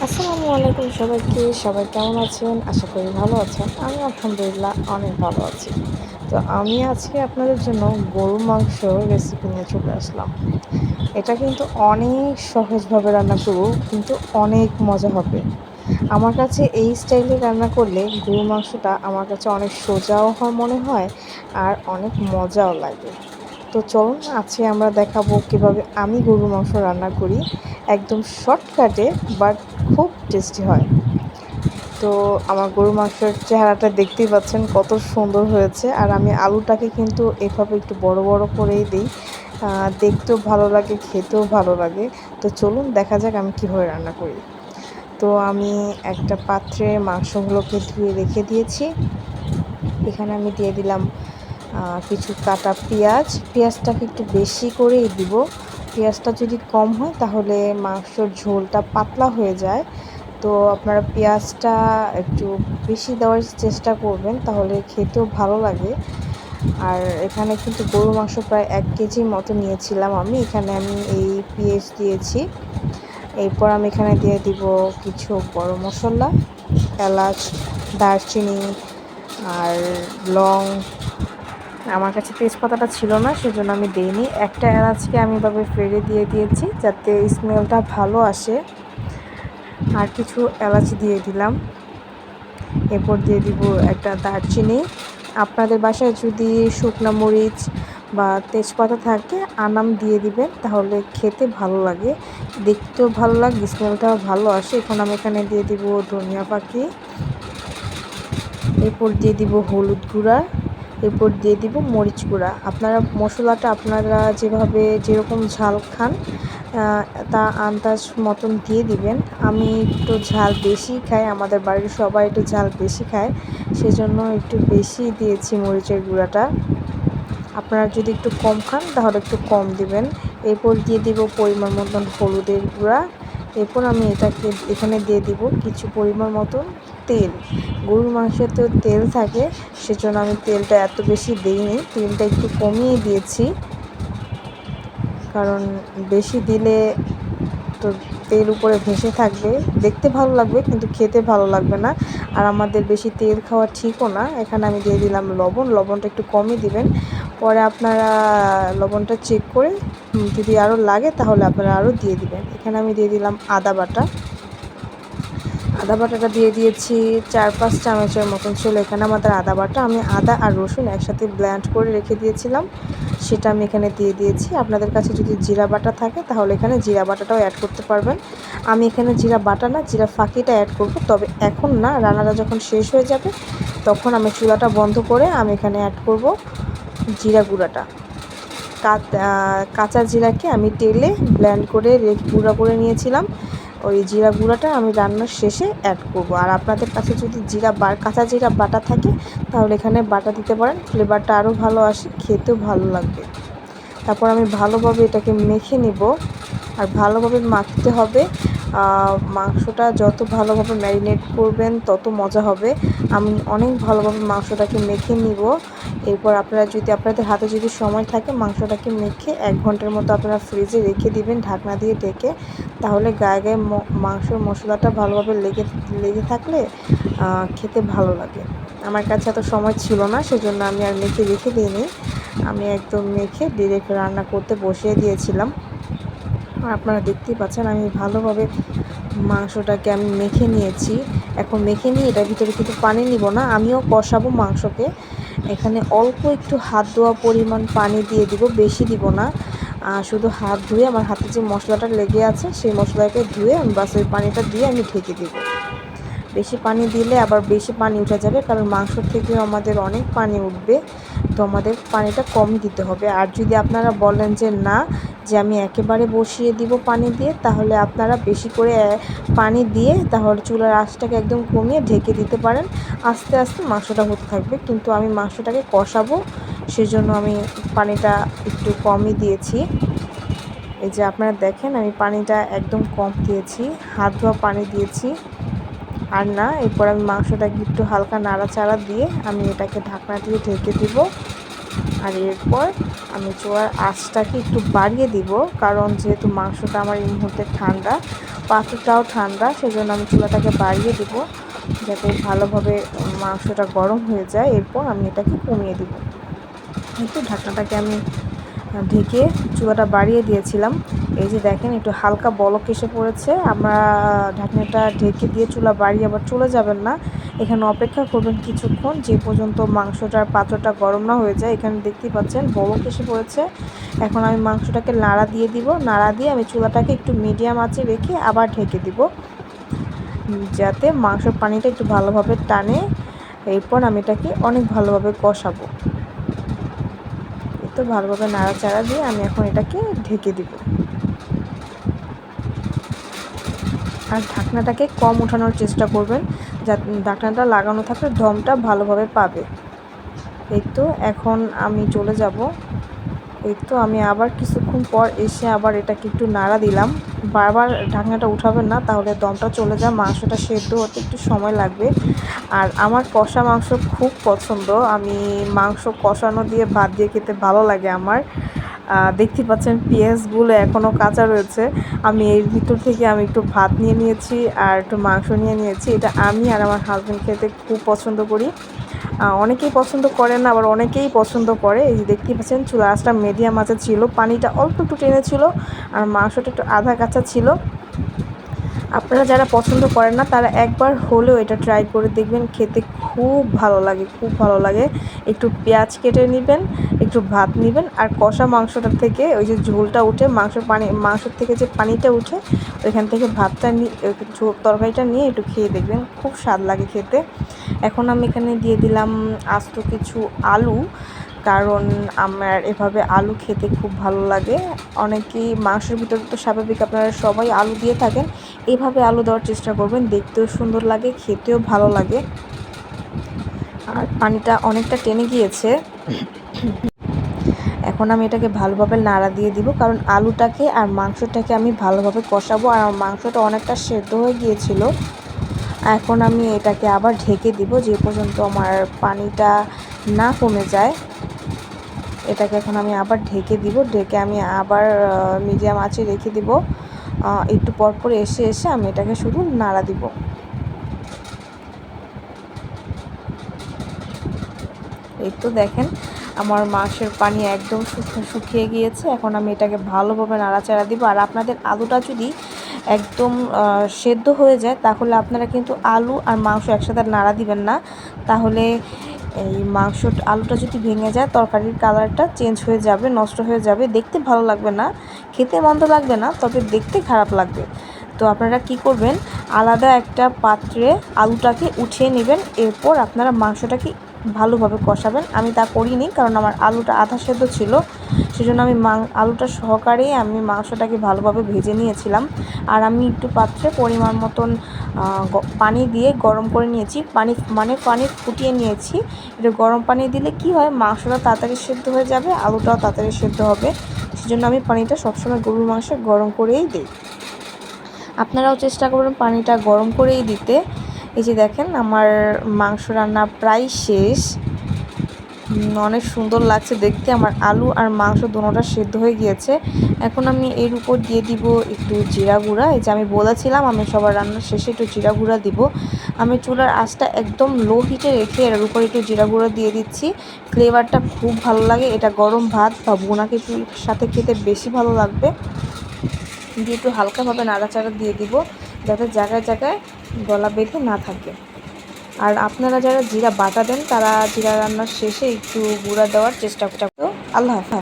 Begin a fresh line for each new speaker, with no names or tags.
আসসালামু আলাইকুম সবাইকে। সবাই কেমন আছেন? আশা করি ভালো আছেন। আমি আলহামদুলিল্লাহ অনেক ভালো আছি। তো আমি আজকে আপনাদের জন্য গরুর মাংস রেসিপি নিয়ে চলে আসলাম। এটা কিন্তু অনেক সহজভাবে রান্না করব, কিন্তু অনেক মজা হবে। আমার কাছে এই স্টাইলে রান্না করলে গরুর মাংসটা আমার কাছে অনেক সোজাও মনে হয় আর অনেক মজাও লাগে। তো চলুন আজকে আমরা দেখাবো কিভাবে আমি গরুর মাংস রান্না করি। একদম শর্টকাটে বাট খুব টেস্টি হয়। তো আমার গরুর মাংসের চেহারাটা দেখতেই পাচ্ছেন কত সুন্দর হয়েছে। আর আমি আলুটাকে কিন্তু এভাবে একটু বড় বড় করেই দিই। দেখতেও ভালো লাগে, খেতেও ভালো লাগে। তো চলুন দেখা যাক আমি কীভাবে রান্না করি। তো আমি একটা পাত্রে মাংসগুলোকে ধুয়ে রেখে দিয়েছি। এখানে আমি দিয়ে দিলাম কিছু কাটা পেঁয়াজটাকে একটু বেশি করেই দিব। পেঁয়াজটা যদি কম হয় তাহলে মাংসর ঝোলটা পাতলা হয়ে যায়। তো আপনারা পেঁয়াজটা একটু বেশি দেওয়ার চেষ্টা করবেন, তাহলে খেতেও ভালো লাগে। আর এখানে কিন্তু গরুর মাংস প্রায় 1 কেজির মতো নিয়েছিলাম আমি। এখানে আমি এই পেঁয়াজ দিয়েছি। এরপর আমি এখানে দিয়ে দিব কিছু গরম মশলা, এলাচ, দারচিনি আর লং। আমার কাছে তেজপাতাটা ছিল না, সেজন্য আমি দেইনি। একটা এলাচকে আমি এভাবে ফেড়ে দিয়ে দিয়েছি যাতে স্মেলটা ভালো আসে। আর কিছু এলাচ দিয়ে দিলাম। এরপর দিয়ে দিব একটা দারচিনি। আপনাদের বাসায় যদি শুকনা মরিচ বা তেজপাতা থাকে আনাম দিয়ে দিবেন, তাহলে খেতে ভালো লাগে, দেখতেও ভালো লাগে, স্মেলটাও ভালো আসে। এখন আমি এখানে দিয়ে দিব ধনিয়া পাতা। এরপর দিয়ে দিব হলুদ গুঁড়া। এরপর দিয়ে দিব মরিচ গুঁড়া। আপনারা মশলাটা আপনারা যেরকম ঝাল খান তা আন্দাজ মতন দিয়ে দিবেন। আমি একটু ঝাল বেশি খাই, আমাদের বাড়ির সবাই একটু ঝাল বেশি খায়, সেজন্য একটু বেশি দিয়েছি মরিচের গুঁড়াটা। আপনারা যদি একটু কম খান তাহলে একটু কম দিবেন। এরপর দিয়ে দিব পরিমাণ মতন হলুদের গুঁড়া। এরপর আমি এখানে দিয়ে দিব কিছু পরিমাণ মতন তেল। গরুর মাংসে তো তেল থাকে, সেজন্য আমি তেলটা এত বেশি দিইনি, তেলটা একটু কমিয়ে দিয়েছি। কারণ বেশি দিলে তো তেল উপরে ভেসে থাকবে, দেখতে ভালো লাগবে কিন্তু খেতে ভালো লাগবে না। আর আমাদের বেশি তেল খাওয়া ঠিকও না। এখানে আমি দিয়ে দিলাম লবণটা একটু কমই দিবেন। পরে আপনারা লবণটা চেক করে যদি আরও লাগে তাহলে আপনারা আরও দিয়ে দিবেন। এখানে আমি দিয়ে দিলাম আদা বাটাটা দিয়ে দিয়েছি 4-5 চামচের মতন ছিল এখানে আমাদের আদা বাটা। আমি আদা আর রসুন একসাথে ব্লেন্ড করে রেখে দিয়েছিলাম, সেটা আমি এখানে দিয়ে দিয়েছি। আপনাদের কাছে যদি জিরা বাটা থাকে তাহলে এখানে জিরা বাটাটাও অ্যাড করতে পারবেন। আমি এখানে জিরা বাটা না, জিরা ফাঁকিটা অ্যাড করব, তবে এখন না, রান্নাটা যখন শেষ হয়ে যাবে তখন আমি চুলাটা বন্ধ করে আমি এখানে অ্যাড করব জিরা গুঁড়াটা। কাঁচা জিরাকে আমি তেলে ব্লেন্ড করে গুঁড়া করে নিয়েছিলাম। ওই জিরা গুঁড়াটা আমি রান্নার শেষে অ্যাড করব। আর আপনাদের কাছে যদি কাঁচা জিরা বাটা থাকে তাহলে এখানে বাটা দিতে পারেন, ফ্লেভারটা আরও ভালো আসে, খেতেও ভালো লাগবে। তারপর আমি ভালোভাবে এটাকে মেখে নিব। আর ভালোভাবে মাখতে হবে। মাংসটা যত ভালোভাবে ম্যারিনেট করবেন তত মজা হবে। আমি অনেক ভালোভাবে মাংসটাকে মেখে নিব। এরপর আপনাদের হাতে যদি সময় থাকে মাংসটাকে মেখে 1 ঘন্টার মতো আপনারা ফ্রিজে রেখে দিবেন ঢাকনা দিয়ে ঢেকে। তাহলে গায়ে গায়ে মাংসের মশলাটা ভালোভাবে লেগে থাকলে খেতে ভালো লাগে। আমার কাছে এত সময় ছিল না, সেজন্য আমি আর মেখে রেখে দিইনি। আমি একদম মেখে ডিরেক্ট রান্না করতে বসিয়ে দিয়েছিলাম। আপনারা দেখতেই পাচ্ছেন আমি ভালোভাবে মাংসটাকে আমি মেখে নিয়েছি। এখন মেখে নিয়ে এটার ভিতরে কিন্তু পানি নিব না, আমিও কষাবো মাংসকে। এখানে অল্প একটু হাত ধোয়া পরিমাণ পানি দিয়ে দিব, বেশি দিব না। শুধু হাত ধুয়ে আমার হাতে যে মশলাটা লেগে আছে সেই মশলাটাকে ধুয়ে আমি বাস ওই পানিটা দিয়ে আমি ঢেকে দেব। বেশি পানি দিলে আবার বেশি পানি উঠে যাবে, কারণ মাংস থেকে আমাদের অনেক পানি উঠবে। তো আমাদের পানিটা কম দিতে হবে। আর যদি আপনারা বলেন যে না, যে আমি একেবারে বসিয়ে দিব পানি দিয়ে, তাহলে আপনারা বেশি করে পানি দিয়ে তাহলে চুলার আঁচটাকে একদম কমিয়ে ঢেকে দিতে পারেন। আস্তে আস্তে মাংসটা হতে থাকবে, কিন্তু আমি মাংসটাকে কষাবো, সেজন্য আমি পানিটা একটু কমই দিয়েছি। এই যে আপনারা দেখেন আমি পানিটা একদম কম দিয়েছি, হাত ধোয়া পানি দিয়েছি। আর না, এরপর আমি মাংসটাকে একটু হালকা নাড়াচাড়া দিয়ে আমি এটাকে ঢাকনা দিয়ে ঢেকে দিব। আর এরপর আমি চুলার আঁচটাকে একটু বাড়িয়ে দিব, কারণ যেহেতু মাংসটা আমার এই মুহূর্তে ঠান্ডা, পাত্রটাও ঠান্ডা, সেজন্য আমি চুলাটাকে বাড়িয়ে দিব যাতে ভালোভাবে মাংসটা গরম হয়ে যায়। এরপর আমি এটাকে কমিয়ে দিব। একটু ঢাকনাটাকে আমি ঢেকে চুলাটা বাড়িয়ে দিয়েছিলাম। এই যে দেখেন একটু হালকা বলক এসে পড়েছে। আমরা ঢাকনাটা ঢেকে দিয়ে চুলা বাড়িয়ে আবার চলে যাবেন না, এখানে অপেক্ষা করবেন কিছুক্ষণ, যে পর্যন্ত মাংসটার পাত্রটা গরম না হয়ে যায়। এখানে দেখতেই পাচ্ছেন বলক এসে পড়েছে। এখন আমি মাংসটাকে নাড়া দিয়ে দিব, নাড়া দিয়ে আমি চুলাটাকে একটু মিডিয়াম আঁচে রেখে আবার ঢেকে দিব, যাতে মাংসের পানিটা একটু ভালোভাবে টানে। এরপর আমি এটাকে অনেক ভালোভাবে কষাবো। তো ভালোভাবে নাড়াচাড়া দিয়ে আমি এখন এটাকে ঢেকে দিব। আর ঢাকনাটাকে কম ওঠানোর চেষ্টা করবেন, যাতে ঢাকনাটা লাগানো থাকলে দমটা ভালোভাবে পাবে। এই তো এখন আমি চলে যাব। এই তো আমি আবার কিছুক্ষণ পর এসে আবার এটাকে একটু নাড়া দিলাম। বারবার ঢাকনাটা উঠাবেন না, তাহলে দমটা চলে যায়, মাংসটা সেদ্ধ হতে একটু সময় লাগবে। আর আমার কষা মাংস খুব পছন্দ, আমি মাংস কষানো দিয়ে ভাত দিয়ে খেতে ভালো লাগে আমার। দেখতে পাচ্ছেন পেঁয়াজগুলো এখনও কাঁচা রয়েছে। আমি এর ভিতর থেকে আমি একটু ভাত নিয়ে নিয়েছি আর একটু মাংস নিয়ে নিয়েছি। এটা আমি আর আমার হাজব্যান্ড খেতে খুব পছন্দ করি। অনেকেই পছন্দ করে না, আবার অনেকেই পছন্দ করে। এই যে দেখতে পাচ্ছেন চুলা আঁচটা মিডিয়াম আঁচে ছিল, পানিটা অল্প একটু টেনেছিল আর মাংসটা একটু আধা কাঁচা ছিল। আপনারা যারা পছন্দ করেন না তারা একবার হলেও এটা ট্রাই করে দেখবেন, খেতে খুব ভালো লাগে, খুব ভালো লাগে। একটু পেঁয়াজ কেটে নেবেন, একটু ভাত নেবেন, আর কষা মাংসটার থেকে ওই যে ঝোলটা উঠে মাংসর থেকে যে পানিটা উঠে ওইখান থেকে ভাতটা নিয়ে তরকারিটা নিয়ে একটু খেয়ে দেখবেন, খুব স্বাদ লাগে খেতে। এখন আমি এখানে দিয়ে দিলাম আস্ত কিছু আলু, কারণ আমার এভাবে আলু খেতে খুব ভালো লাগে। অনেকেই মাংসের ভিতরে তো স্বাভাবিক আপনারা সবাই আলু দিয়ে থাকেন, এইভাবে আলু দেওয়ার চেষ্টা করবেন, দেখতেও সুন্দর লাগে, খেতেও ভালো লাগে। আর পানিটা অনেকটা টেনে গিয়েছে। এখন আমি এটাকে ভালোভাবে নাড়া দিয়ে দিব, কারণ আলুটাকে আর মাংসটাকে আমি ভালোভাবে কষাবো, আর মাংসটা অনেকটা সেদ্ধ হয়ে গিয়েছিল। এখন আমি এটাকে আবার ঢেকে দিব, যে পর্যন্ত আমার পানিটা না কমে যায়। এটাকে এখন আমি আবার ঢেকে দিব, ঢেকে আমি আবার মিডিয়াম আঁচে রেখে দিব। একটু পরপর এসে এসে আমি এটাকে শুধু নাড়া দিব। এই তো দেখেন আমার মাংসের পানি একদম শুকিয়ে গিয়েছে। এখন আমি এটাকে ভালোভাবে নাড়াচাড়া দিব। আর আপনাদের আলুটা যদি একদম সেদ্ধ হয়ে যায়, তাহলে আপনারা কিন্তু আলু আর মাংস একসাথে নাড়া দিবেন না, তাহলে এই আলুটা যদি ভেঙে যায় তরকারির কালারটা চেঞ্জ হয়ে যাবে, নষ্ট হয়ে যাবে, দেখতে ভালো লাগবে না, খেতে মন্দ লাগবে না, তবে দেখতে খারাপ লাগবে। তো আপনারা কি করবেন, আলাদা একটা পাত্রে আলুটাকে উঠিয়ে নেবেন, এরপর আপনারা মাংসটাকে ভালোভাবে কষাবেন। আমি তা করিনি, কারণ আমার আলুটা আধা সেদ্ধ ছিল, সেজন্য আমি আলুটা সহকারেই আমি মাংসটাকে ভালোভাবে ভেজে নিয়েছিলাম। আর আমি একটু পাত্রে পরিমাণ মতন পানি দিয়ে গরম করে নিয়েছি, পানি ফুটিয়ে নিয়েছি। এটা গরম পানি দিলে কি হয়, মাংসটা তাড়াতাড়ি সেদ্ধ হয়ে যাবে, আলুটাও তাড়াতাড়ি সেদ্ধ হবে। সেজন্য আমি পানিটা সবসময় গরুর মাংসে গরম করেই দিই। আপনারাও চেষ্টা করবেন পানিটা গরম করেই দিতে। এই যে দেখেন আমার মাংস রান্না প্রায় শেষ, অনেক সুন্দর লাগছে দেখতে, আমার আলু আর মাংস দুটোটা সেদ্ধ হয়ে গিয়েছে। এখন আমি এর উপর দিয়ে দিব একটু জিরা গুঁড়া। এই যে আমি বলেছিলাম আমি সবার রান্নার শেষে একটু জিরা গুঁড়া দিব। আমি চুলার আঁচটা একদম লো হিটে রেখে এর উপর একটু জিরা গুঁড়া দিয়ে দিচ্ছি, ফ্লেভারটা খুব ভালো লাগে। এটা গরম ভাত বা ভুনা খিচুড়ির সাথে খেতে বেশি ভালো লাগবে। দিয়ে একটু হালকাভাবে নাড়াচাড়া দিয়ে দিব, যাতে জায়গায় জায়গায় গলা বেঁধে না থাকে। আর আপনারা যারা জিরা বাটা দেন, তারা জিরা রান্নার শেষে একটু গুঁড়া দেওয়ার চেষ্টা করতে। আল্লাহ হাফেজ।